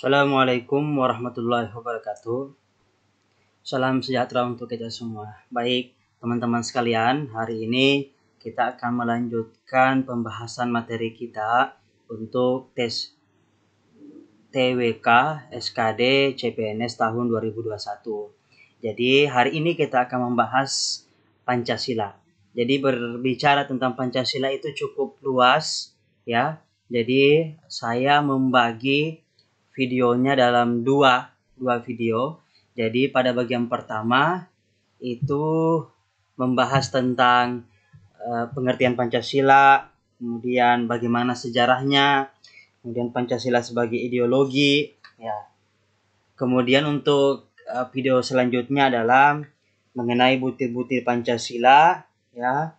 Assalamualaikum warahmatullahi wabarakatuh. Salam sejahtera untuk kita semua. Baik, teman-teman sekalian, hari ini kita akan melanjutkan pembahasan materi kita untuk tes TWK, SKD, CPNS tahun 2021. Jadi, hari ini kita akan membahas Pancasila. Jadi, berbicara tentang Pancasila itu cukup luas, ya. Jadi, saya membagi videonya dalam dua video. Jadi pada bagian pertama itu membahas tentang pengertian Pancasila, kemudian bagaimana sejarahnya, kemudian Pancasila sebagai ideologi, ya. Kemudian untuk video selanjutnya adalah mengenai butir-butir Pancasila, ya,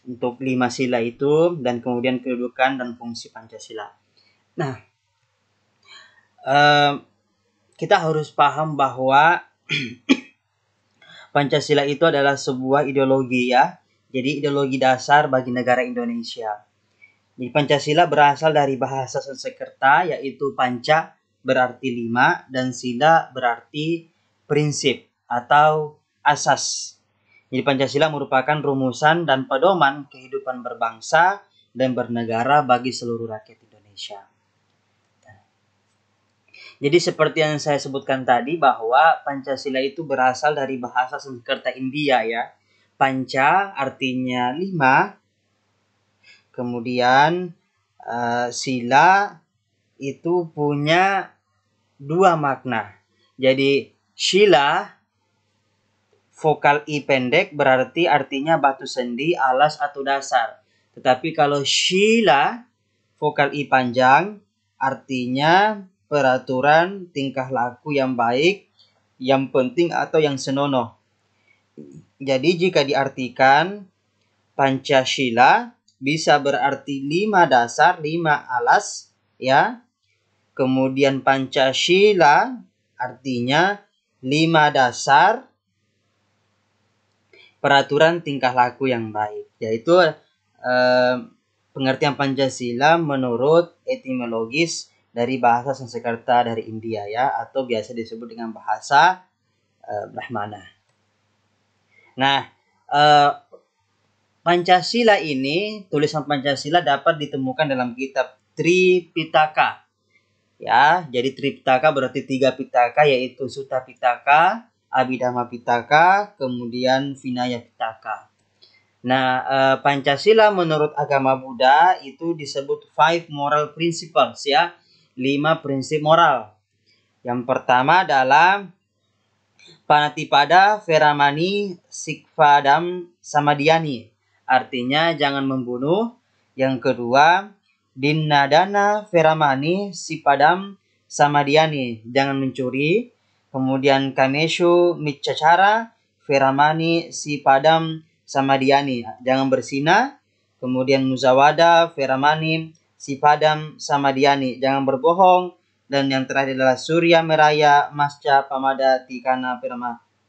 untuk 5 sila itu, dan kemudian kedudukan dan fungsi Pancasila. Nah, kita harus paham bahwa Pancasila itu adalah sebuah ideologi, ya. Jadi ideologi dasar bagi negara Indonesia. Jadi Pancasila berasal dari bahasa Sanskerta, yaitu panca berarti 5 dan sila berarti prinsip atau asas. Jadi Pancasila merupakan rumusan dan pedoman kehidupan berbangsa dan bernegara bagi seluruh rakyat Indonesia. Jadi seperti yang saya sebutkan tadi bahwa Pancasila itu berasal dari bahasa Sanskerta India, ya. Panca artinya 5, kemudian sila itu punya 2 makna. Jadi sila vokal I pendek berarti artinya batu sendi, alas atau dasar. Tetapi kalau sila vokal I panjang artinya peraturan tingkah laku yang baik, yang penting atau yang senonoh. Jadi jika diartikan Pancasila bisa berarti 5 dasar, 5 alas, ya. Kemudian Pancasila artinya 5 dasar peraturan tingkah laku yang baik. Yaitu pengertian Pancasila menurut etimologis dari bahasa Sanskerta dari India, ya, atau biasa disebut dengan bahasa Brahmana. Nah, Pancasila ini, tulisan Pancasila dapat ditemukan dalam kitab Tripitaka. Ya, jadi Tripitaka berarti 3 Pitaka, yaitu Sutta Pitaka, Abhidhamma Pitaka, kemudian Vinaya Pitaka. Nah, Pancasila menurut agama Buddha itu disebut 5 moral principles, ya. 5 prinsip moral. Yang pertama adalah Panatipada Veramani Sikvadam Samadhyani. Artinya jangan membunuh. Yang kedua, Dinnadana Veramani Sipadam Samadhyani. Jangan mencuri. Kemudian Kameshu Miccacara Veramani Sipadam Samadhyani. Jangan berzina. Kemudian Muzawada Veramani Sipadam Samadhyani. Jangan berbohong. Dan yang terakhir adalah Surya Meraya Masca Pamada Tikana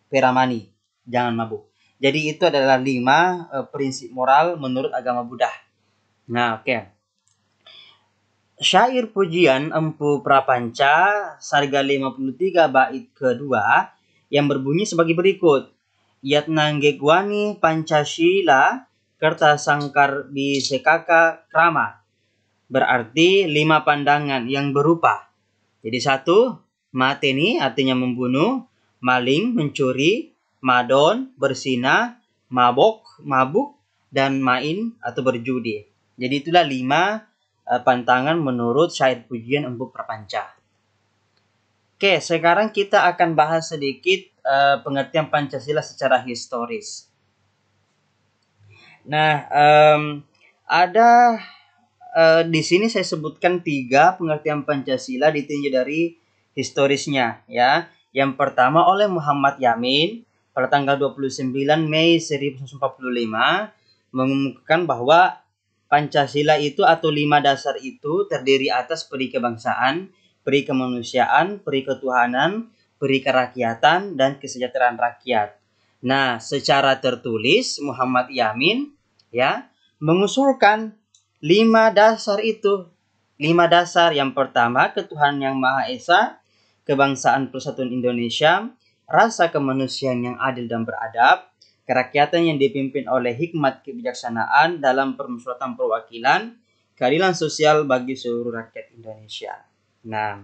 Veramani. Jangan mabuk. Jadi itu adalah 5 prinsip moral menurut agama Buddha. Nah, oke. Syair pujian Empu Prapanca Sarga 53 bait kedua yang berbunyi sebagai berikut. Yatnanggegwani Pancasila Kerta Sangkar Bisekaka Krama. Berarti 5 pandangan yang berupa. Jadi 1, mateni artinya membunuh, maling, mencuri, madon, berzina, mabuk, dan main atau berjudi. Jadi itulah 5 pantangan menurut syair pujian Empu Prapanca. Oke, sekarang kita akan bahas sedikit pengertian Pancasila secara historis. Nah, ada di sini saya sebutkan 3 pengertian Pancasila ditinjau dari historisnya, ya. Yang pertama oleh Muhammad Yamin pada tanggal 29 Mei 1945 mengumumkan bahwa Pancasila itu atau 5 dasar itu terdiri atas peri kebangsaan, peri kemanusiaan, peri ketuhanan, peri kerakyatan, dan kesejahteraan rakyat. Nah, secara tertulis Muhammad Yamin, ya, mengusulkan 5 dasar itu. 5 dasar. Yang pertama, ketuhanan yang Maha Esa, kebangsaan persatuan Indonesia, rasa kemanusiaan yang adil dan beradab, kerakyatan yang dipimpin oleh hikmat kebijaksanaan dalam permusyawaratan perwakilan, keadilan sosial bagi seluruh rakyat Indonesia. Nah,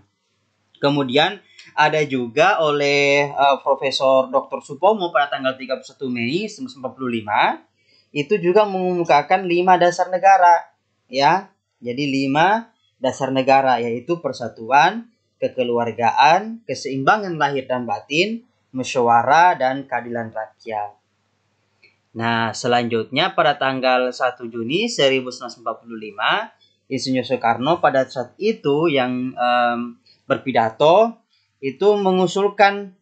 kemudian ada juga oleh Profesor Dr. Supomo pada tanggal 31 Mei 1945 itu juga mengemukakan 5 dasar negara, ya. Jadi 5 dasar negara, yaitu persatuan, kekeluargaan, keseimbangan lahir dan batin, musyawarah, dan keadilan rakyat. Nah, selanjutnya pada tanggal 1 Juni 1945, Insinyur Soekarno pada saat itu yang berpidato itu mengusulkan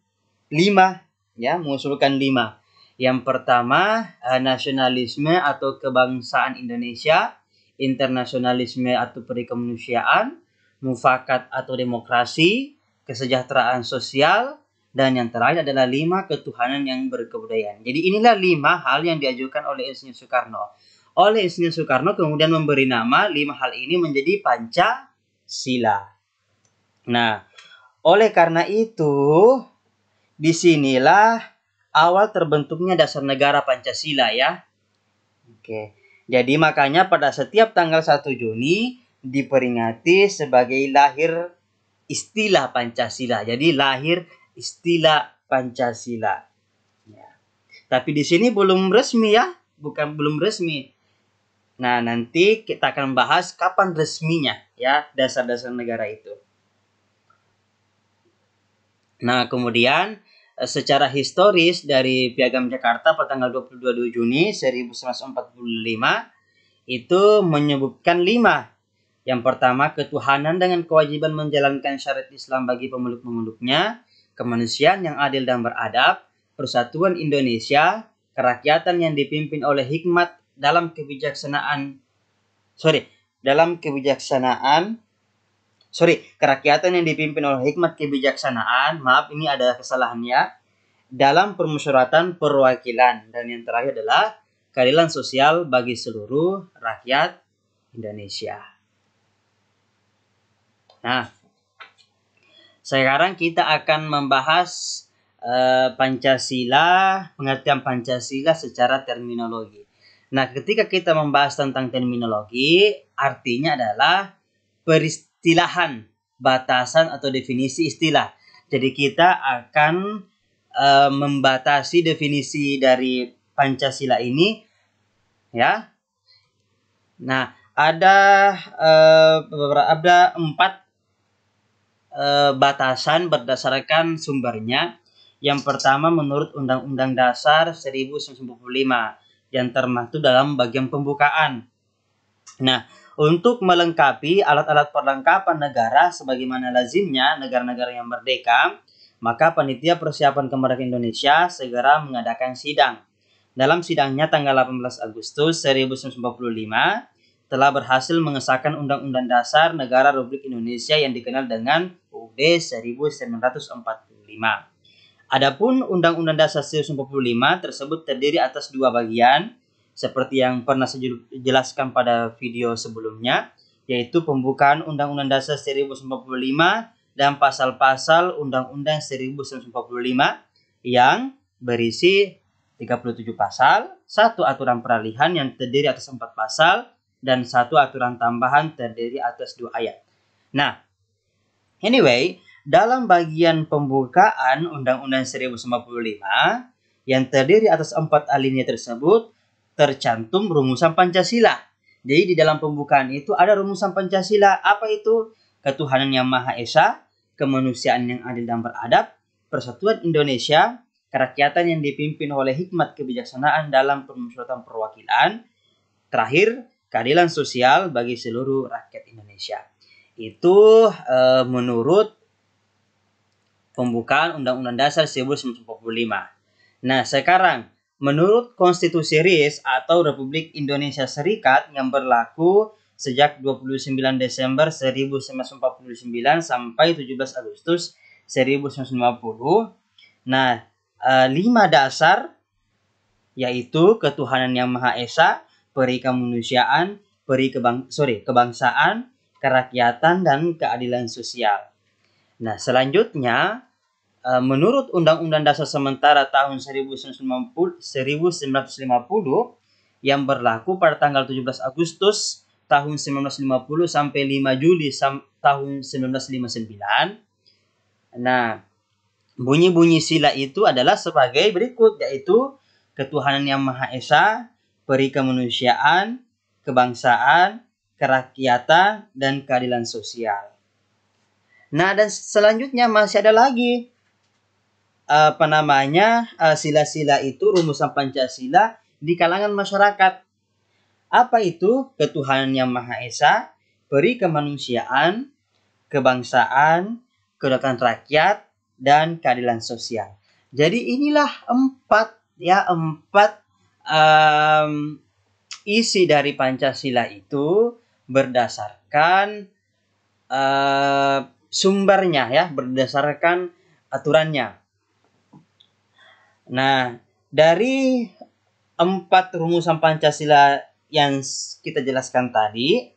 5, ya, mengusulkan 5. Yang pertama, nasionalisme atau kebangsaan Indonesia, internasionalisme atau perikemanusiaan, mufakat atau demokrasi, kesejahteraan sosial, dan yang terakhir adalah 5 ketuhanan yang berkebudayaan. Jadi inilah 5 hal yang diajukan oleh Insinyur Soekarno. Oleh Insinyur Soekarno kemudian memberi nama 5 hal ini menjadi Pancasila. Nah, oleh karena itu, disinilah awal terbentuknya dasar negara Pancasila, ya. Oke. Jadi makanya pada setiap tanggal 1 Juni diperingati sebagai lahir istilah Pancasila. Jadi lahir istilah Pancasila. Ya. Tapi di sini belum resmi, ya, belum resmi. Nah, nanti kita akan bahas kapan resminya, ya, dasar-dasar negara itu. Nah, kemudian secara historis dari Piagam Jakarta pada tanggal 22 Juni 1945 itu menyebutkan 5. Yang pertama, ketuhanan dengan kewajiban menjalankan syariat Islam bagi pemeluk-pemeluknya, kemanusiaan yang adil dan beradab, persatuan Indonesia, kerakyatan yang dipimpin oleh hikmat dalam kebijaksanaan, kerakyatan yang dipimpin oleh hikmat kebijaksanaan, maaf ini ada kesalahannya, dalam permusyawaratan perwakilan, dan yang terakhir adalah keadilan sosial bagi seluruh rakyat Indonesia. Nah, sekarang kita akan membahas Pancasila, pengertian Pancasila secara terminologi. Nah, ketika kita membahas tentang terminologi, artinya adalah peristilahan, batasan atau definisi istilah. Jadi kita akan membatasi definisi dari Pancasila ini, ya. Nah, ada 4 batasan berdasarkan sumbernya. Yang pertama menurut Undang-Undang Dasar 1945 yang termaktub dalam bagian pembukaan. Nah, untuk melengkapi alat-alat perlengkapan negara sebagaimana lazimnya negara-negara yang merdeka, maka Panitia Persiapan Kemerdekaan Indonesia segera mengadakan sidang. Dalam sidangnya tanggal 18 Agustus 1945 telah berhasil mengesahkan Undang-Undang Dasar Negara Republik Indonesia yang dikenal dengan UUD 1945. Adapun Undang-Undang Dasar 1945 tersebut terdiri atas 2 bagian, seperti yang pernah saya jelaskan pada video sebelumnya, yaitu pembukaan Undang-Undang Dasar 1945 dan pasal-pasal Undang-Undang 1945 yang berisi 37 pasal, 1 aturan peralihan yang terdiri atas 4 pasal, dan 1 aturan tambahan terdiri atas 2 ayat. Nah, anyway, dalam bagian pembukaan Undang-Undang 1945 yang terdiri atas 4 alinea tersebut tercantum rumusan Pancasila. Jadi di dalam pembukaan itu ada rumusan Pancasila. Apa itu? Ketuhanan yang Maha Esa, kemanusiaan yang adil dan beradab, persatuan Indonesia, kerakyatan yang dipimpin oleh hikmat kebijaksanaan dalam permusyawaratan perwakilan, terakhir keadilan sosial bagi seluruh rakyat Indonesia. Itu menurut pembukaan Undang-Undang Dasar 1945. Nah, sekarang menurut Konstitusi RIS atau Republik Indonesia Serikat yang berlaku sejak 29 Desember 1949 sampai 17 Agustus 1950. Nah, 5 dasar yaitu ketuhanan yang Maha Esa, peri kemanusiaan, kebangsaan, kerakyatan, dan keadilan sosial. Nah, selanjutnya, menurut Undang-Undang Dasar Sementara tahun 1950 yang berlaku pada tanggal 17 Agustus tahun 1950 sampai 5 Juli tahun 1959. Nah, bunyi-bunyi sila itu adalah sebagai berikut, yaitu ketuhanan yang Maha Esa, peri kemanusiaan, kebangsaan, kerakyatan, dan keadilan sosial. Nah, dan selanjutnya masih ada lagi sila-sila itu, rumusan Pancasila di kalangan masyarakat. Apa itu? Ketuhanan yang Maha Esa, peri kemanusiaan, kebangsaan, kedaulatan rakyat, dan keadilan sosial. Jadi inilah empat isi dari Pancasila itu berdasarkan sumbernya, ya, berdasarkan aturannya. Nah, dari 4 rumusan Pancasila yang kita jelaskan tadi,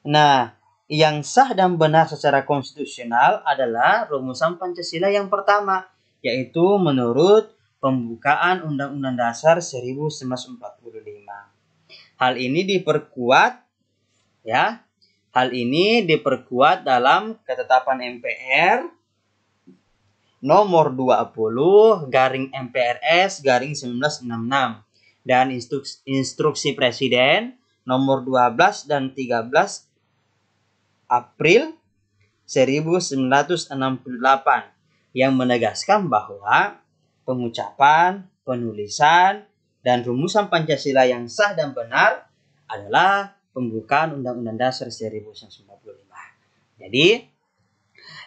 nah, yang sah dan benar secara konstitusional adalah rumusan Pancasila yang pertama, yaitu menurut pembukaan Undang-Undang Dasar 1945. Hal ini diperkuat dalam ketetapan MPR nomor 20/MPRS/1966 dan instruksi Presiden nomor 12 dan 13 April 1968 yang menegaskan bahwa pengucapan, penulisan, dan rumusan Pancasila yang sah dan benar adalah pembukaan Undang-Undang Dasar 1945. Jadi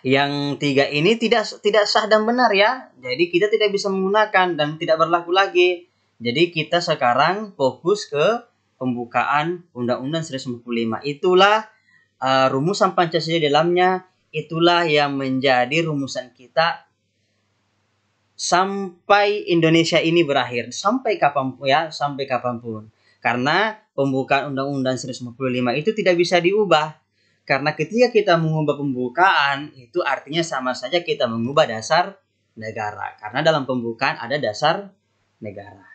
yang 3 ini tidak sah dan benar, ya. Jadi kita tidak bisa menggunakan dan tidak berlaku lagi. Jadi kita sekarang fokus ke pembukaan Undang-Undang 1945. Itulah rumusan Pancasila di dalamnya, itulah yang menjadi rumusan kita sampai Indonesia ini berakhir, sampai kapanpun. Karena pembukaan Undang-Undang 1945 itu tidak bisa diubah. Karena ketika kita mengubah pembukaan, itu artinya sama saja kita mengubah dasar negara. Karena dalam pembukaan ada dasar negara.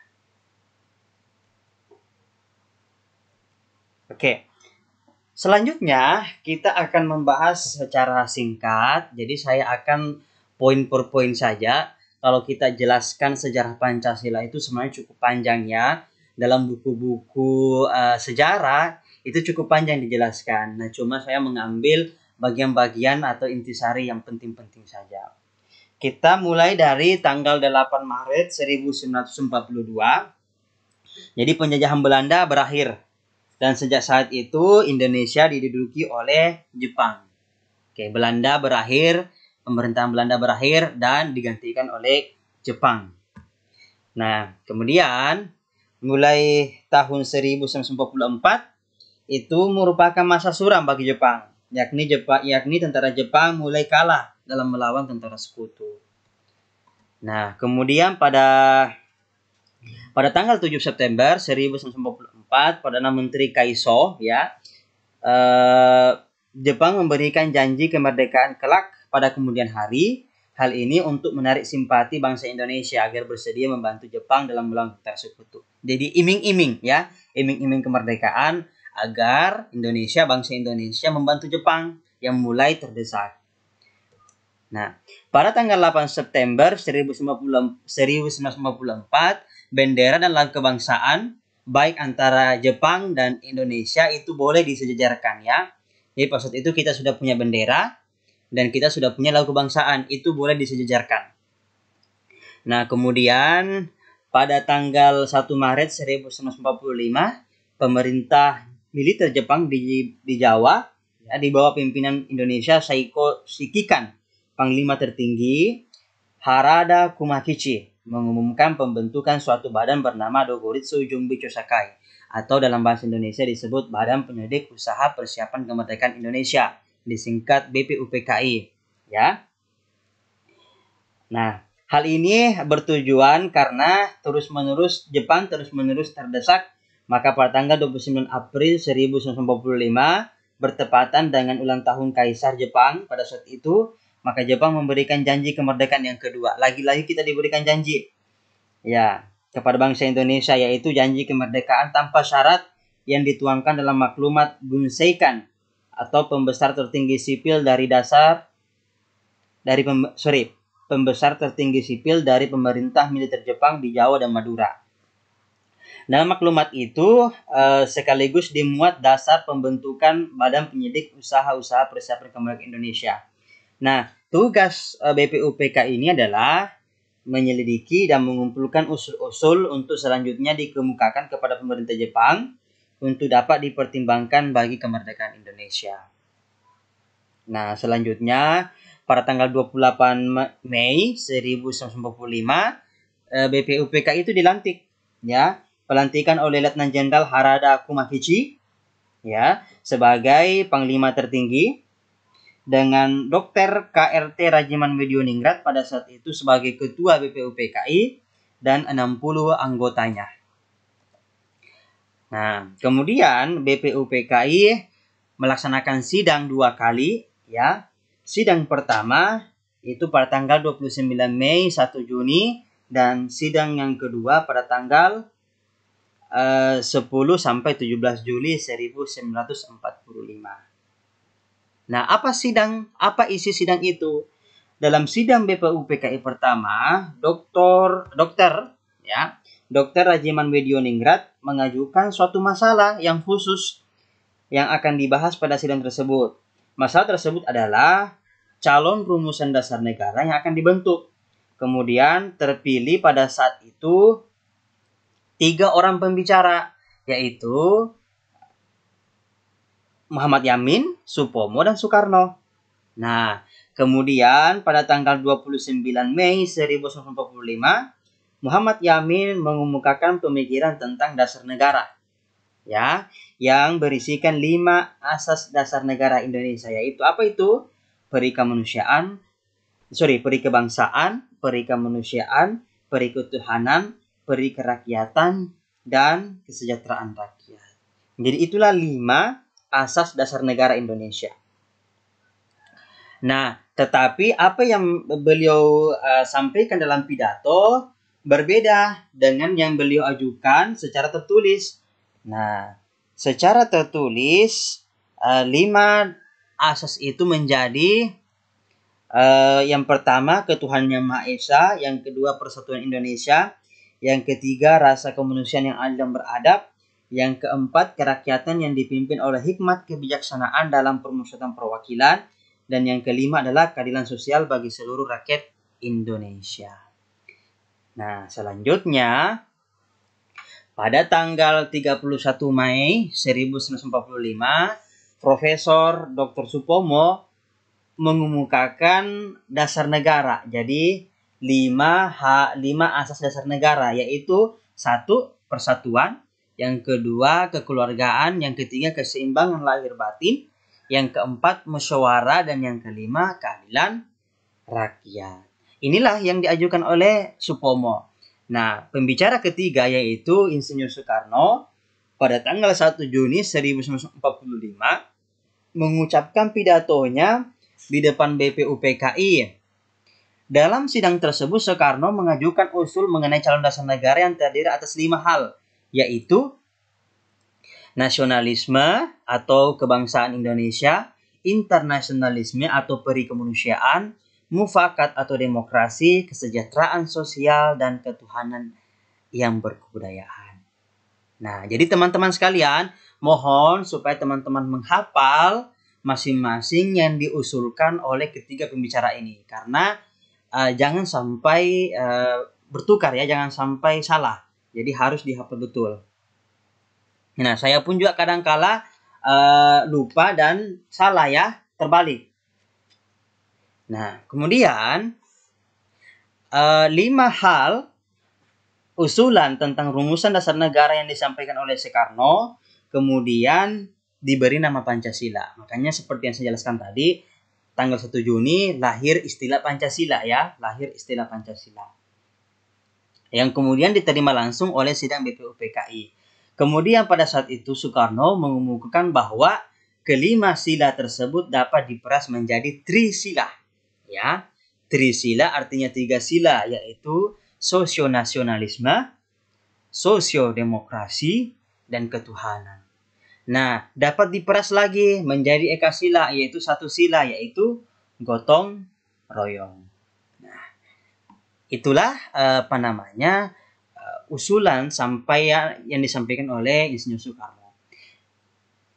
Oke. Selanjutnya, kita akan membahas secara singkat. Jadi saya akan poin per poin saja. Kalau kita jelaskan sejarah Pancasila itu sebenarnya cukup panjang, ya. Dalam buku-buku sejarah itu cukup panjang dijelaskan. Nah, cuma saya mengambil bagian-bagian atau intisari yang penting-penting saja. Kita mulai dari tanggal 8 Maret 1942. Jadi penjajahan Belanda berakhir. Dan sejak saat itu Indonesia diduduki oleh Jepang. Oke, pemerintahan Belanda berakhir dan digantikan oleh Jepang. Nah, kemudian mulai tahun 1944 itu merupakan masa suram bagi Jepang, yakni tentara Jepang mulai kalah dalam melawan tentara sekutu. Nah, kemudian pada tanggal 7 September 1944, Perdana Menteri Kaiso, Jepang memberikan janji kemerdekaan kelak pada kemudian hari. Hal ini untuk menarik simpati bangsa Indonesia agar bersedia membantu Jepang dalam melawan tentara sekutu. Jadi iming-iming kemerdekaan agar bangsa Indonesia membantu Jepang yang mulai terdesak. Nah, pada tanggal 8 September 1954, bendera dan lagu kebangsaan baik antara Jepang dan Indonesia itu boleh disejajarkan, ya. Jadi pada saat itu kita sudah punya bendera dan kita sudah punya lagu kebangsaan, itu boleh disejajarkan. Nah, kemudian pada tanggal 1 Maret 1945, pemerintah militer Jepang di Jawa, di bawah pimpinan Indonesia Saiko Shikikan, Panglima tertinggi Harada Kumakichi, mengumumkan pembentukan suatu badan bernama Dogoritsu Jumbi Chosakai, atau dalam bahasa Indonesia disebut Badan Penyelidik Usaha Persiapan Kemerdekaan Indonesia, disingkat BPUPKI, ya. Nah, hal ini bertujuan karena Jepang terus-menerus terdesak. Maka pada tanggal 29 April 1945, bertepatan dengan ulang tahun Kaisar Jepang pada saat itu, maka Jepang memberikan janji kemerdekaan yang kedua. Lagi-lagi kita diberikan janji ya kepada bangsa Indonesia, yaitu janji kemerdekaan tanpa syarat yang dituangkan dalam maklumat Gunseikan atau pembesar tertinggi sipil dari pembesar tertinggi sipil dari pemerintah militer Jepang di Jawa dan Madura. Dalam maklumat itu sekaligus dimuat dasar pembentukan Badan Penyidik Usaha-usaha Persiapan Kemerdekaan Indonesia. Nah, tugas BPUPK ini adalah menyelidiki dan mengumpulkan usul-usul untuk selanjutnya dikemukakan kepada pemerintah Jepang untuk dapat dipertimbangkan bagi kemerdekaan Indonesia. Nah, selanjutnya pada tanggal 28 Mei 1945 BPUPK itu dilantik ya. Pelantikan oleh Letnan Jenderal Harada Kumakichi ya sebagai panglima tertinggi, dengan Dr. KRT Rajiman Widyoningrat pada saat itu sebagai ketua BPUPKI dan 60 anggotanya. Nah, kemudian BPUPKI melaksanakan sidang 2 kali ya. Sidang pertama itu pada tanggal 29 Mei 1 Juni dan sidang yang kedua pada tanggal 10 sampai 17 Juli 1945. Nah, apa isi sidang itu? Dalam sidang BPUPKI pertama, Dr. Rajiman Widyoningrat mengajukan suatu masalah yang khusus yang akan dibahas pada sidang tersebut. Masalah tersebut adalah calon rumusan dasar negara yang akan dibentuk. Kemudian terpilih pada saat itu 3 orang pembicara, yaitu Muhammad Yamin, Supomo, dan Soekarno. Nah, kemudian pada tanggal 29 Mei 1945, Muhammad Yamin mengemukakan pemikiran tentang dasar negara, ya, yang berisikan 5 asas dasar negara Indonesia, yaitu apa itu? Peri kebangsaan, peri kemanusiaan, peri ketuhanan, peri kerakyatan, dan kesejahteraan rakyat. Jadi itulah 5 asas dasar negara Indonesia. Nah, tetapi apa yang beliau sampaikan dalam pidato berbeda dengan yang beliau ajukan secara tertulis. Nah, secara tertulis 5 asas itu menjadi yang pertama, ketuhanan yang Maha Esa. Yang kedua, persatuan Indonesia. Yang ketiga, rasa kemanusiaan yang adil dan beradab. Yang keempat, kerakyatan yang dipimpin oleh hikmat kebijaksanaan dalam permusyawaratan perwakilan. Dan yang kelima adalah keadilan sosial bagi seluruh rakyat Indonesia. Nah, selanjutnya pada tanggal 31 Mei 1945, Profesor Dr. Supomo mengemukakan dasar negara. Jadi 5 asas dasar negara, yaitu 1, persatuan, yang kedua kekeluargaan, yang ketiga keseimbangan lahir batin, yang keempat musyawarah, dan yang kelima keadilan rakyat. Inilah yang diajukan oleh Supomo. Nah, pembicara ketiga yaitu Insinyur Soekarno pada tanggal 1 Juni 1945 mengucapkan pidatonya di depan BPUPKI. Dalam sidang tersebut, Soekarno mengajukan usul mengenai calon dasar negara yang terdiri atas 5 hal, yaitu nasionalisme atau kebangsaan Indonesia, internasionalisme atau peri kemanusiaan, mufakat atau demokrasi, kesejahteraan sosial, dan ketuhanan yang berkebudayaan. Nah, jadi teman-teman sekalian, mohon supaya teman-teman menghafal masing-masing yang diusulkan oleh ketiga pembicara ini, karena jangan sampai bertukar ya, jangan sampai salah. Jadi harus dihafal betul. Nah, saya pun juga kadang-kala lupa dan salah ya, terbalik. Nah, kemudian 5 hal usulan tentang rumusan dasar negara yang disampaikan oleh Soekarno kemudian diberi nama Pancasila. Makanya seperti yang saya jelaskan tadi, tanggal 1 Juni lahir istilah Pancasila ya, lahir istilah Pancasila. Yang kemudian diterima langsung oleh sidang BPUPKI. Kemudian pada saat itu Soekarno mengemukakan bahwa kelima sila tersebut dapat diperas menjadi trisila. Ya, trisila artinya 3 sila, yaitu sosionasionalisme, sosiodemokrasi, dan ketuhanan. Nah, dapat diperas lagi menjadi ekasila, yaitu 1 sila, yaitu gotong royong. Nah, itulah usulan sampai yang disampaikan oleh Insinyur Soekarno.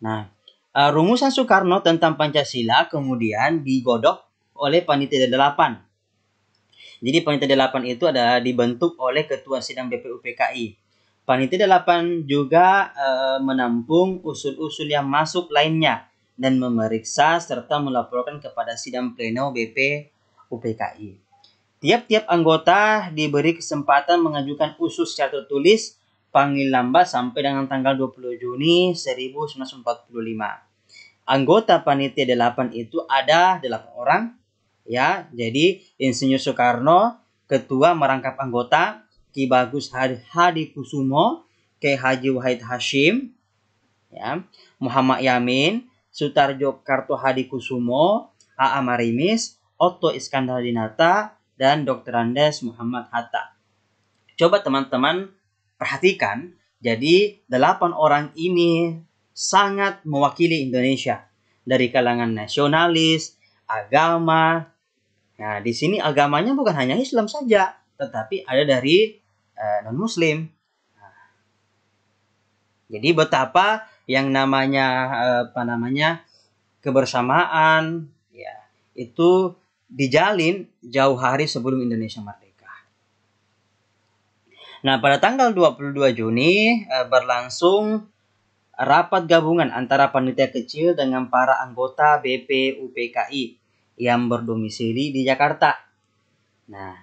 Nah, rumusan Soekarno tentang Pancasila kemudian digodok oleh Panitia 8. Jadi Panitia 8 itu adalah dibentuk oleh Ketua Sidang BPUPKI. Panitia 8 juga menampung usul-usul yang masuk lainnya dan memeriksa serta melaporkan kepada Sidang Pleno BPUPKI. Tiap-tiap anggota diberi kesempatan mengajukan usul secara tertulis paling lambat sampai dengan tanggal 20 Juni 1945. Anggota Panitia 8 itu ada 8 orang. Ya, jadi Insinyur Soekarno, Ketua merangkap anggota, Ki Bagus Hadikusumo, Ki Haji Wahid Hashim, ya, Muhammad Yamin, Sutarjo Kartohadikusumo, A.A. Marimis, Otto Iskandar Dinata, dan Dr. Andes Muhammad Hatta. Coba teman-teman perhatikan, jadi 8 orang ini sangat mewakili Indonesia dari kalangan nasionalis, agama. Nah, di sini agamanya bukan hanya Islam saja, tetapi ada dari non-Muslim. Nah, jadi betapa yang namanya kebersamaan, ya, itu dijalin jauh hari sebelum Indonesia merdeka. Nah, pada tanggal 22 Juni berlangsung rapat gabungan antara panitia kecil dengan para anggota BPUPKI yang berdomisili di Jakarta. Nah,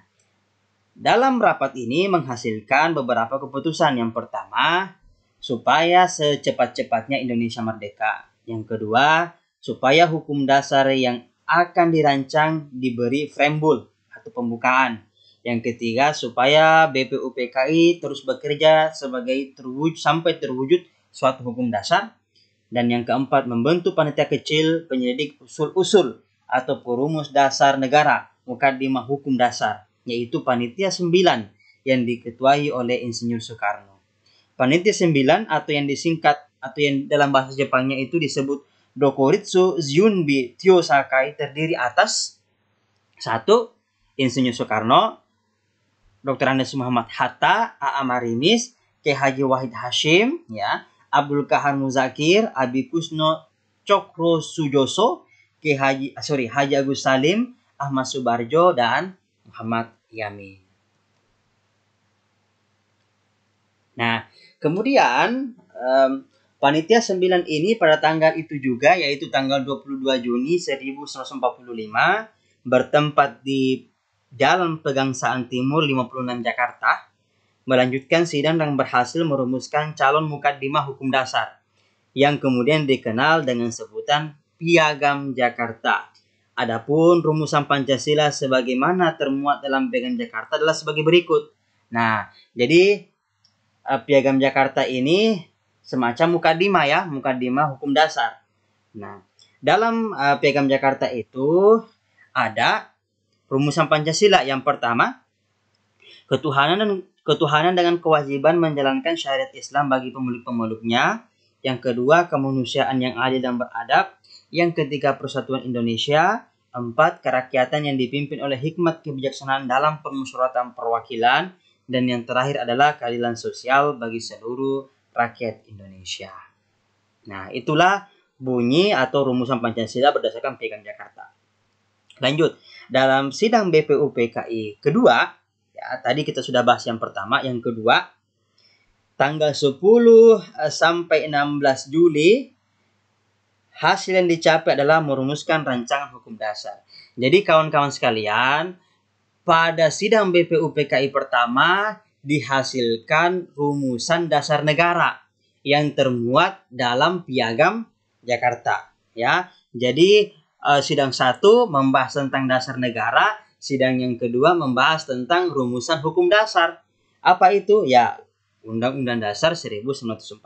dalam rapat ini menghasilkan beberapa keputusan. Yang pertama, supaya secepat-cepatnya Indonesia merdeka. Yang kedua, supaya hukum dasar yang akan dirancang diberi preambul atau pembukaan. Yang ketiga, supaya BPUPKI terus bekerja sampai terwujud suatu hukum dasar. Dan yang keempat, membentuk panitia kecil penyelidik usul-usul atau perumus dasar negara, Mukaddimah Hukum Dasar, yaitu Panitia 9 yang diketuai oleh Insinyur Soekarno. Panitia 9 atau yang disingkat atau yang dalam bahasa Jepangnya itu disebut Dokuritsu Zyunbi Tyosakai terdiri atas 1. Insinyur Soekarno, Dr. Andes Muhammad Hatta, A.A. Marimis, K. Haji Wahid Hashim, ya, Abdul Kahar Muzakir, Abi Kusno Cokro Sujoso, Haji Agus Salim, Ahmad Subarjo, dan Muhammad Yamin. Nah, kemudian Panitia 9 ini pada tanggal itu juga, yaitu tanggal 22 Juni 1945, bertempat di Jalan Pegangsaan Timur 56 Jakarta, melanjutkan sidang dan berhasil merumuskan calon Mukaddimah Hukum Dasar, yang kemudian dikenal dengan sebutan Piagam Jakarta. Adapun rumusan Pancasila sebagaimana termuat dalam Piagam Jakarta adalah sebagai berikut. Nah, jadi Piagam Jakarta ini semacam mukaddimah hukum dasar. Nah, dalam Piagam Jakarta itu ada rumusan Pancasila. Yang pertama, ketuhanan dengan kewajiban menjalankan syariat Islam bagi pemeluk-pemeluknya. Yang kedua, kemanusiaan yang adil dan beradab. Yang ketiga, persatuan Indonesia. 4, kerakyatan yang dipimpin oleh hikmat kebijaksanaan dalam permusyawaratan perwakilan. Dan yang terakhir adalah keadilan sosial bagi seluruh rakyat Indonesia. Nah, itulah bunyi atau rumusan Pancasila berdasarkan Piagam Jakarta. Lanjut, dalam sidang BPUPKI kedua, ya, tadi kita sudah bahas yang pertama, yang kedua, tanggal 10 sampai 16 Juli, hasil yang dicapai adalah merumuskan rancangan hukum dasar. Jadi kawan-kawan sekalian, pada sidang BPUPKI pertama dihasilkan rumusan dasar negara yang termuat dalam Piagam Jakarta. Ya, jadi sidang 1 membahas tentang dasar negara, sidang yang kedua membahas tentang rumusan hukum dasar. Apa itu? Ya, Undang-Undang Dasar 1945.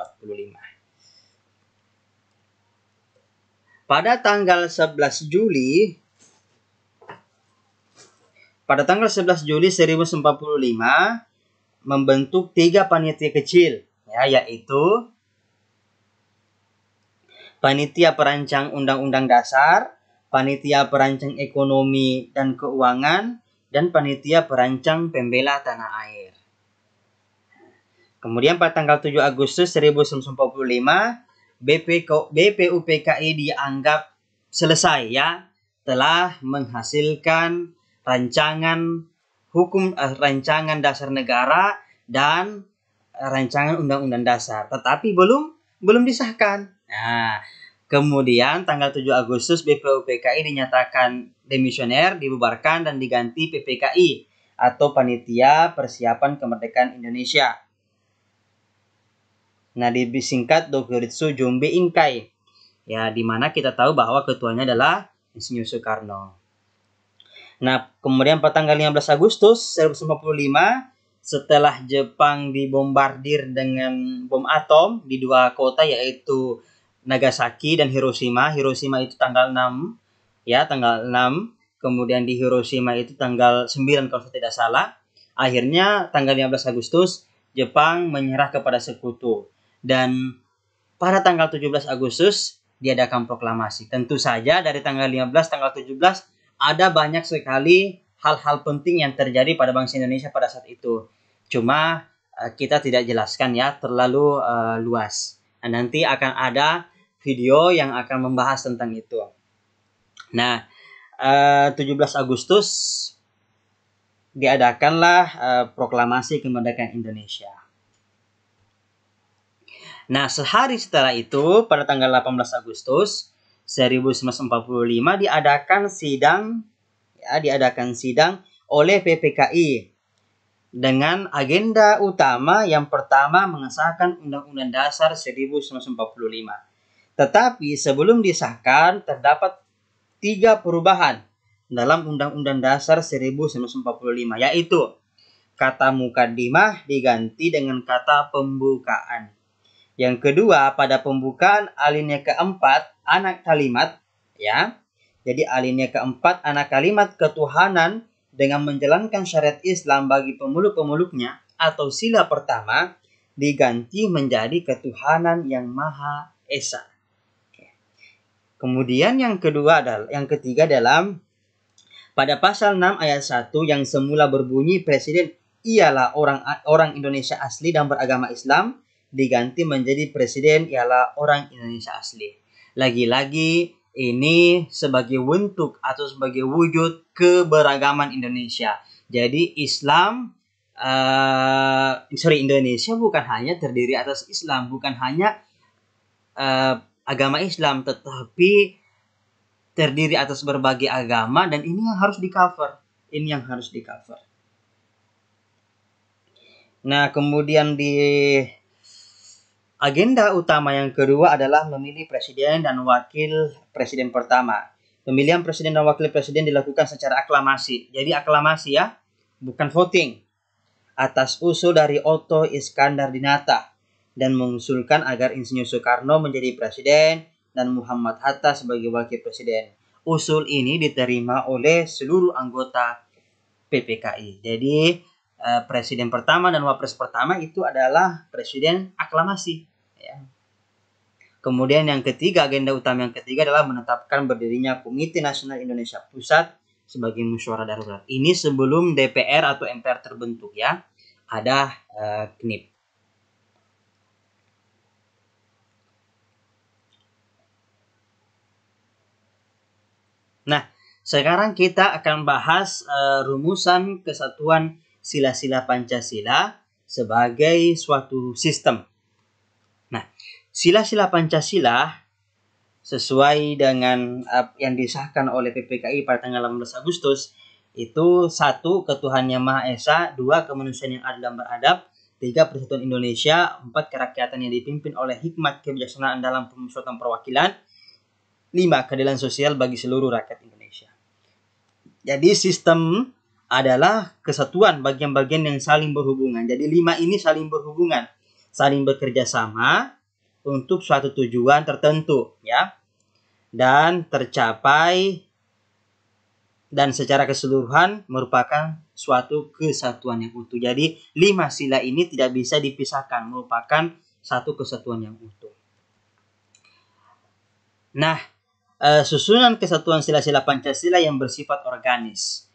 pada tanggal 11 Juli 1945 membentuk 3 panitia kecil, ya, yaitu Panitia Perancang Undang-Undang Dasar, Panitia Perancang Ekonomi dan Keuangan, dan Panitia Perancang Pembela Tanah Air. Kemudian pada tanggal 7 Agustus 1945, BPUPKI dianggap selesai, ya, telah menghasilkan rancangan dasar negara dan rancangan undang-undang dasar, tetapi belum disahkan. Nah, kemudian tanggal 7 Agustus BPUPKI dinyatakan demisioner, dibubarkan dan diganti PPKI atau Panitia Persiapan Kemerdekaan Indonesia. Nah, disingkat Dokuritsu Jombe Inkai. Ya, di mana kita tahu bahwa ketuanya adalah Insinyur Soekarno. Nah, kemudian pada tanggal 15 Agustus 1945, setelah Jepang dibombardir dengan bom atom di 2 kota, yaitu Nagasaki dan Hiroshima. Hiroshima itu tanggal 6, ya, tanggal 6. Kemudian di Hiroshima itu tanggal 9 kalau saya tidak salah. Akhirnya tanggal 15 Agustus Jepang menyerah kepada sekutu. Dan pada tanggal 17 Agustus diadakan proklamasi. Tentu saja dari tanggal 15, tanggal 17 ada banyak sekali hal-hal penting yang terjadi pada bangsa Indonesia pada saat itu. Cuma kita tidak jelaskan, ya, terlalu luas. Nah, nanti akan ada video yang akan membahas tentang itu. Nah, 17 Agustus diadakanlah proklamasi kemerdekaan Indonesia. Nah, sehari setelah itu, pada tanggal 18 Agustus 1945 diadakan sidang oleh PPKI dengan agenda utama yang pertama mengesahkan Undang-Undang Dasar 1945. Tetapi sebelum disahkan terdapat 3 perubahan dalam Undang-Undang Dasar 1945, yaitu kata mukaddimah diganti dengan kata pembukaan. Yang kedua, pada pembukaan alinea keempat anak kalimat, ya. Jadi alinea keempat anak kalimat ketuhanan dengan menjalankan syariat Islam bagi pemeluk-pemeluknya atau sila pertama diganti menjadi ketuhanan yang Maha Esa. Kemudian yang ketiga dalam pada pasal 6 ayat 1 yang semula berbunyi presiden ialah orang Indonesia asli dan beragama Islam, diganti menjadi presiden ialah orang Indonesia asli. Lagi-lagi ini sebagai bentuk atau sebagai wujud keberagaman Indonesia. Jadi Indonesia bukan hanya terdiri atas Islam, bukan hanya agama Islam, tetapi terdiri atas berbagai agama, dan ini yang harus di-cover. Nah, kemudian di agenda utama yang kedua adalah memilih presiden dan wakil presiden pertama. Pemilihan presiden dan wakil presiden dilakukan secara aklamasi. Jadi aklamasi, ya, bukan voting. Atas usul dari Otto Iskandar Dinata dan mengusulkan agar Insinyur Soekarno menjadi presiden dan Muhammad Hatta sebagai wakil presiden. Usul ini diterima oleh seluruh anggota PPKI. Jadi presiden pertama dan wapres pertama itu adalah presiden aklamasi. Ya. Kemudian yang ketiga, agenda utama yang ketiga adalah menetapkan berdirinya Komite Nasional Indonesia Pusat sebagai musyawarah darurat. Ini sebelum DPR atau MPR terbentuk, ya. Ada KNIP. Nah, sekarang kita akan bahas rumusan kesatuan sila-sila Pancasila sebagai suatu sistem. Nah, sila-sila Pancasila sesuai dengan yang disahkan oleh PPKI pada tanggal 18 Agustus itu 1. Ketuhanan yang Maha Esa, 2. Kemanusiaan yang adil dan beradab, 3. Persatuan Indonesia, 4. Kerakyatan yang dipimpin oleh hikmat kebijaksanaan dalam pemusyawaratan perwakilan, 5. Keadilan sosial bagi seluruh rakyat Indonesia. Jadi sistem adalah kesatuan bagian-bagian yang saling berhubungan. Jadi 5 ini saling berhubungan, saling bekerja sama untuk suatu tujuan tertentu, ya. dan tercapai dan secara keseluruhan merupakan suatu kesatuan yang utuh. Jadi 5 sila ini tidak bisa dipisahkan, merupakan satu kesatuan yang utuh. Nah, susunan kesatuan sila-sila Pancasila yang bersifat organis.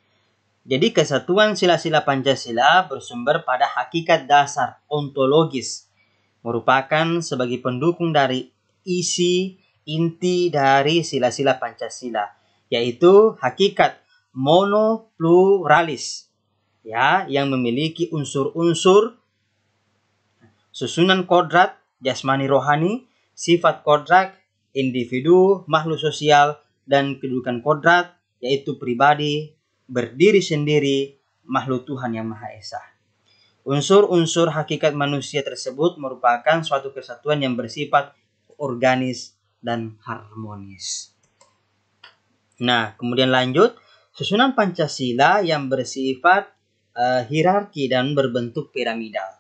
Jadi kesatuan sila-sila Pancasila bersumber pada hakikat dasar ontologis, merupakan sebagai pendukung dari isi inti dari sila-sila Pancasila, yaitu hakikat monopluralis, ya, yang memiliki unsur-unsur susunan kodrat jasmani rohani, sifat kodrat individu, makhluk sosial, dan kedudukan kodrat, yaitu pribadi, berdiri sendiri, makhluk Tuhan yang Maha Esa. Unsur-unsur hakikat manusia tersebut merupakan suatu kesatuan yang bersifat organis dan harmonis. Nah, kemudian lanjut, susunan Pancasila yang bersifat hierarki dan berbentuk piramidal.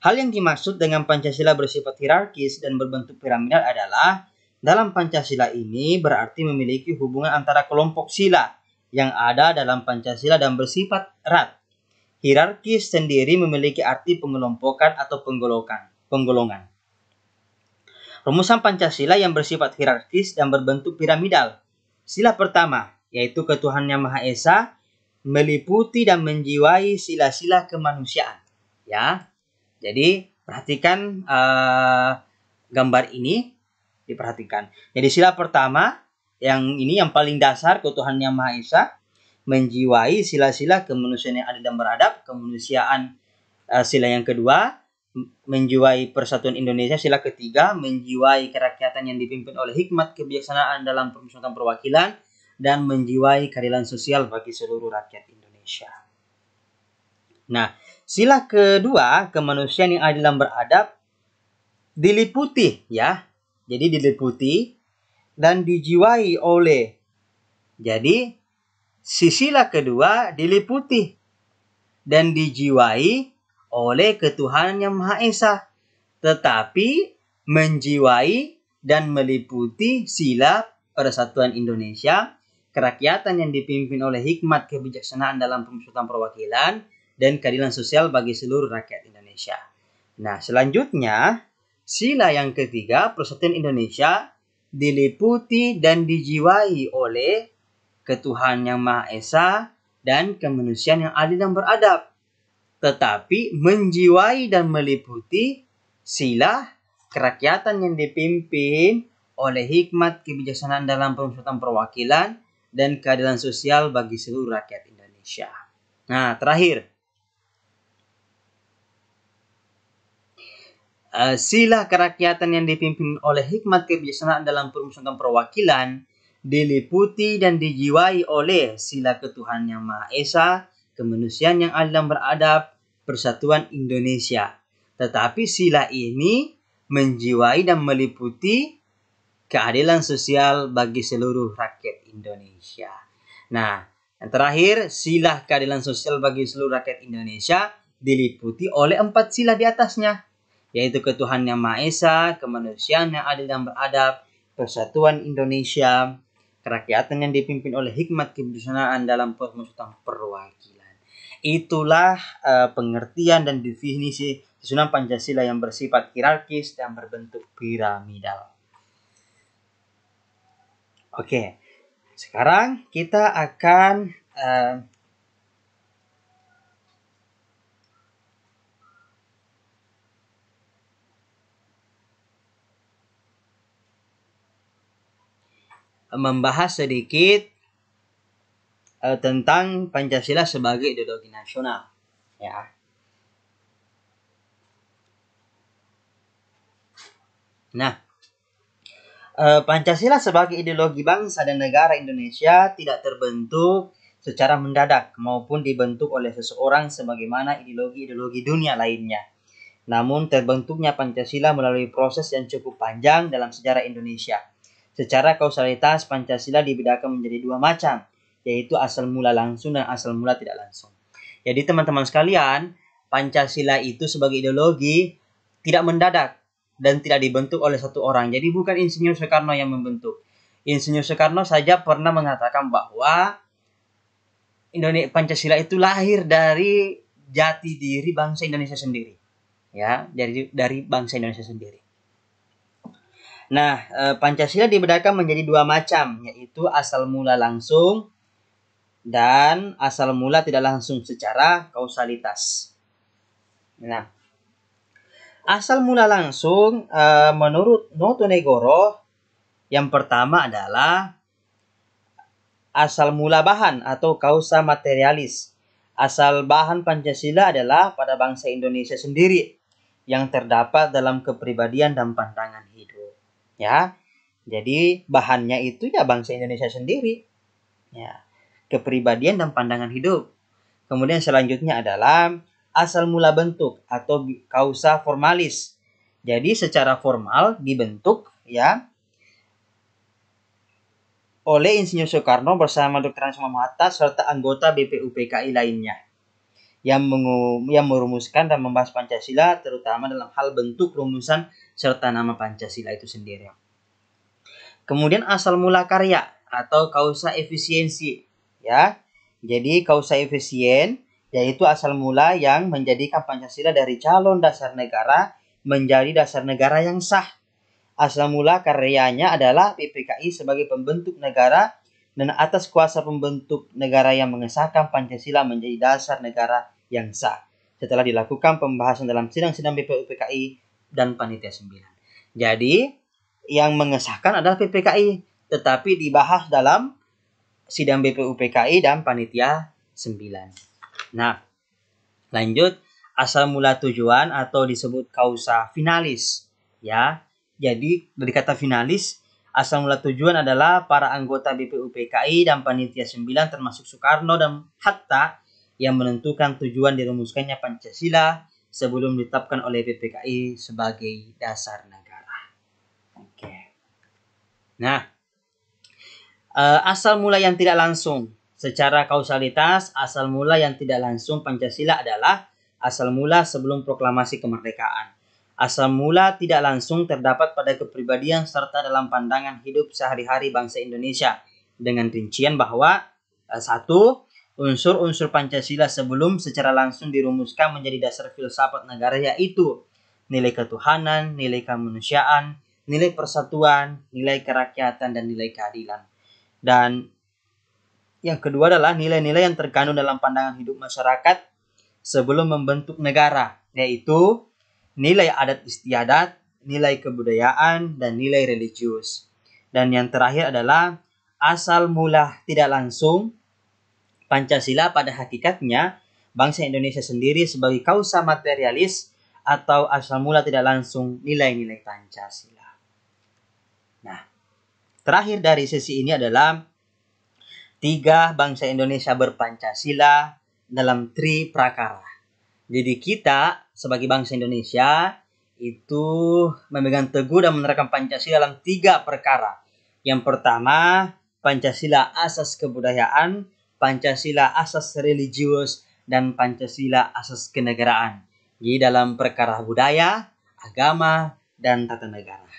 Hal yang dimaksud dengan Pancasila bersifat hierarkis dan berbentuk piramidal adalah dalam Pancasila ini berarti memiliki hubungan antara kelompok sila yang ada dalam Pancasila dan bersifat erat. Hierarkis sendiri memiliki arti pengelompokan atau penggolongan. Rumusan Pancasila yang bersifat hierarkis dan berbentuk piramidal. Sila pertama, yaitu ketuhanan yang Maha Esa, meliputi dan menjiwai sila-sila kemanusiaan. Ya, jadi perhatikan gambar ini, diperhatikan. Jadi sila pertama, yang ini yang paling dasar, ketuhanan yang Maha Esa, menjiwai sila-sila kemanusiaan yang adil dan beradab, kemanusiaan. Sila yang kedua, menjiwai persatuan Indonesia. Sila ketiga, menjiwai kerakyatan yang dipimpin oleh hikmat kebijaksanaan dalam permusyawaratan perwakilan dan menjiwai keadilan sosial bagi seluruh rakyat Indonesia. Nah, sila kedua, kemanusiaan yang adil dan beradab, diliputi, ya. Jadi diliputi dan dijiwai oleh. Jadi sila kedua diliputi dan dijiwai oleh ketuhanan yang Maha Esa, tetapi menjiwai dan meliputi sila persatuan Indonesia, kerakyatan yang dipimpin oleh hikmat kebijaksanaan dalam permusyawaratan perwakilan, dan keadilan sosial bagi seluruh rakyat Indonesia. Nah, selanjutnya, sila yang ketiga, persatuan Indonesia, diliputi dan dijiwai oleh ketuhanan yang Maha Esa dan kemanusiaan yang adil dan beradab, tetapi menjiwai dan meliputi sila kerakyatan yang dipimpin oleh hikmat kebijaksanaan dalam permusyawaratan perwakilan dan keadilan sosial bagi seluruh rakyat Indonesia. Nah, terakhir, sila kerakyatan yang dipimpin oleh hikmat kebijaksanaan dalam permusyawaratan perwakilan diliputi dan dijiwai oleh sila ketuhanan yang Maha Esa, kemanusiaan yang adil dan beradab, persatuan Indonesia. Tetapi sila ini menjiwai dan meliputi keadilan sosial bagi seluruh rakyat Indonesia. Nah, yang terakhir, sila keadilan sosial bagi seluruh rakyat Indonesia diliputi oleh 4 sila di atasnya, yaitu ketuhanan yang Maha Esa, kemanusiaan yang adil dan beradab, persatuan Indonesia, kerakyatan yang dipimpin oleh hikmat kebijaksanaan dalam permusyawaratan perwakilan. Itulah pengertian dan definisi susunan Pancasila yang bersifat hierarkis dan berbentuk piramidal. Oke, sekarang kita akan membahas sedikit tentang Pancasila sebagai ideologi nasional, ya. Nah, Pancasila sebagai ideologi bangsa dan negara Indonesia tidak terbentuk secara mendadak maupun dibentuk oleh seseorang sebagaimana ideologi-ideologi dunia lainnya. Namun terbentuknya Pancasila melalui proses yang cukup panjang dalam sejarah Indonesia. Secara kausalitas, Pancasila dibedakan menjadi 2 macam, yaitu asal mula langsung dan asal mula tidak langsung. Jadi teman-teman sekalian, Pancasila itu sebagai ideologi tidak mendadak dan tidak dibentuk oleh satu orang. Jadi bukan Insinyur Soekarno yang membentuk. Insinyur Soekarno saja pernah mengatakan bahwa Pancasila itu lahir dari jati diri bangsa Indonesia sendiri, ya, dari bangsa Indonesia sendiri. Nah, Pancasila dibedakan menjadi dua macam, yaitu asal mula langsung dan asal mula tidak langsung secara kausalitas. Nah, asal mula langsung menurut Notonegoro yang pertama adalah asal mula bahan atau causa materialis. Asal bahan Pancasila adalah pada bangsa Indonesia sendiri yang terdapat dalam kepribadian dan pandangan hidup. Ya, jadi bahannya itu ya bangsa Indonesia sendiri. Ya, kepribadian dan pandangan hidup. Kemudian selanjutnya adalah asal mula bentuk atau causa formalis. Jadi secara formal dibentuk ya oleh Insinyur Soekarno bersama Dr. Soekarno Hatta serta anggota BPUPKI lainnya yang merumuskan dan membahas Pancasila terutama dalam hal bentuk, rumusan, serta nama Pancasila itu sendiri. Kemudian asal mula karya atau causa efisiensi ya. Jadi causa efisien yaitu asal mula yang menjadikan Pancasila dari calon dasar negara menjadi dasar negara yang sah. Asal mula karyanya adalah PPKI sebagai pembentuk negara dan atas kuasa pembentuk negara yang mengesahkan Pancasila menjadi dasar negara yang sah. Setelah dilakukan pembahasan dalam sidang-sidang BPUPKI dan Panitia 9. Jadi, yang mengesahkan adalah PPKI, tetapi dibahas dalam sidang BPUPKI dan Panitia 9. Nah, lanjut asal mula tujuan atau disebut causa finalis, ya. Jadi dari kata finalis, asal mula tujuan adalah para anggota BPUPKI dan Panitia 9 termasuk Soekarno dan Hatta yang menentukan tujuan dirumuskannya Pancasila sebelum ditetapkan oleh PPKI sebagai dasar negara. Oke. Nah, asal mula yang tidak langsung. Secara kausalitas, asal mula yang tidak langsung Pancasila adalah asal mula sebelum proklamasi kemerdekaan. Asal mula tidak langsung terdapat pada kepribadian serta dalam pandangan hidup sehari-hari bangsa Indonesia dengan rincian bahwa satu, unsur-unsur Pancasila sebelum secara langsung dirumuskan menjadi dasar filsafat negara yaitu nilai ketuhanan, nilai kemanusiaan, nilai persatuan, nilai kerakyatan, dan nilai keadilan. Dan yang kedua adalah nilai-nilai yang terkandung dalam pandangan hidup masyarakat sebelum membentuk negara, yaitu nilai adat istiadat, nilai kebudayaan, dan nilai religius. Dan yang terakhir adalah asal mula tidak langsung Pancasila pada hakikatnya bangsa Indonesia sendiri sebagai causa materialis atau asal mula tidak langsung nilai-nilai Pancasila. Nah, terakhir dari sesi ini adalah 3 bangsa Indonesia berpancasila dalam tri prakara. Jadi kita sebagai bangsa Indonesia itu memegang teguh dan menerapkan Pancasila dalam 3 perkara. Yang pertama, Pancasila asas kebudayaan, Pancasila asas religius, dan Pancasila asas kenegaraan. Jadi dalam perkara budaya, agama, dan tata negara.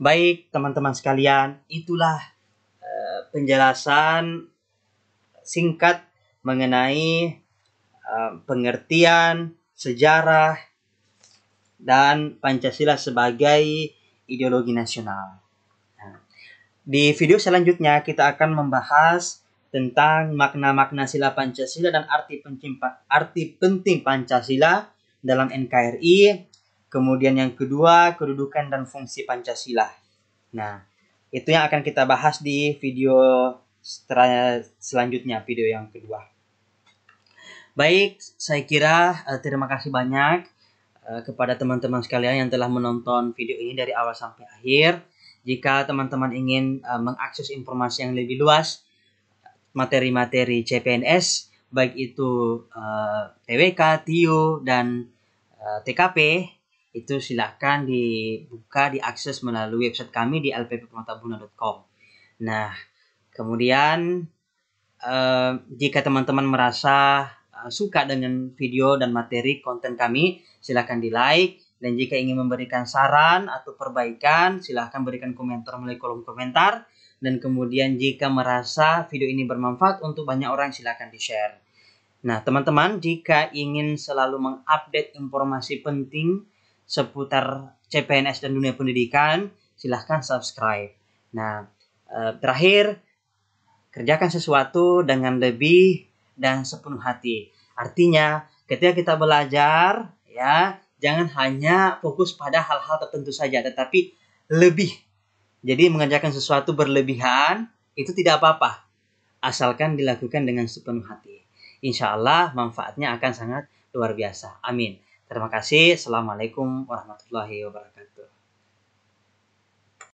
Baik teman-teman sekalian, itulah penjelasan singkat mengenai pengertian, sejarah, dan Pancasila sebagai ideologi nasional. Nah, di video selanjutnya kita akan membahas tentang makna-makna sila Pancasila dan arti penting Pancasila dalam NKRI. Kemudian yang kedua, kedudukan dan fungsi Pancasila. Nah, itu yang akan kita bahas di video selanjutnya, video yang kedua. Baik, saya kira terima kasih banyak kepada teman-teman sekalian yang telah menonton video ini dari awal sampai akhir. Jika teman-teman ingin mengakses informasi yang lebih luas, materi-materi CPNS, baik itu TWK, TIO, dan TKP, itu silakan dibuka, diakses melalui website kami di lppprotabuna.com. Nah, kemudian jika teman-teman merasa suka dengan video dan materi konten kami, silakan di like, dan jika ingin memberikan saran atau perbaikan, silakan berikan komentar melalui kolom komentar, Dan kemudian jika merasa video ini bermanfaat untuk banyak orang, silakan di-share. Nah, teman-teman, jika ingin selalu mengupdate informasi penting seputar CPNS dan dunia pendidikan, silahkan subscribe. Nah, terakhir, kerjakan sesuatu dengan lebih dan sepenuh hati. Artinya, ketika kita belajar, ya, jangan hanya fokus pada hal-hal tertentu saja, tetapi lebih. Jadi, mengerjakan sesuatu berlebihan itu tidak apa-apa, asalkan dilakukan dengan sepenuh hati. Insya Allah manfaatnya akan sangat luar biasa. Amin. Terima kasih. Assalamualaikum warahmatullahi wabarakatuh.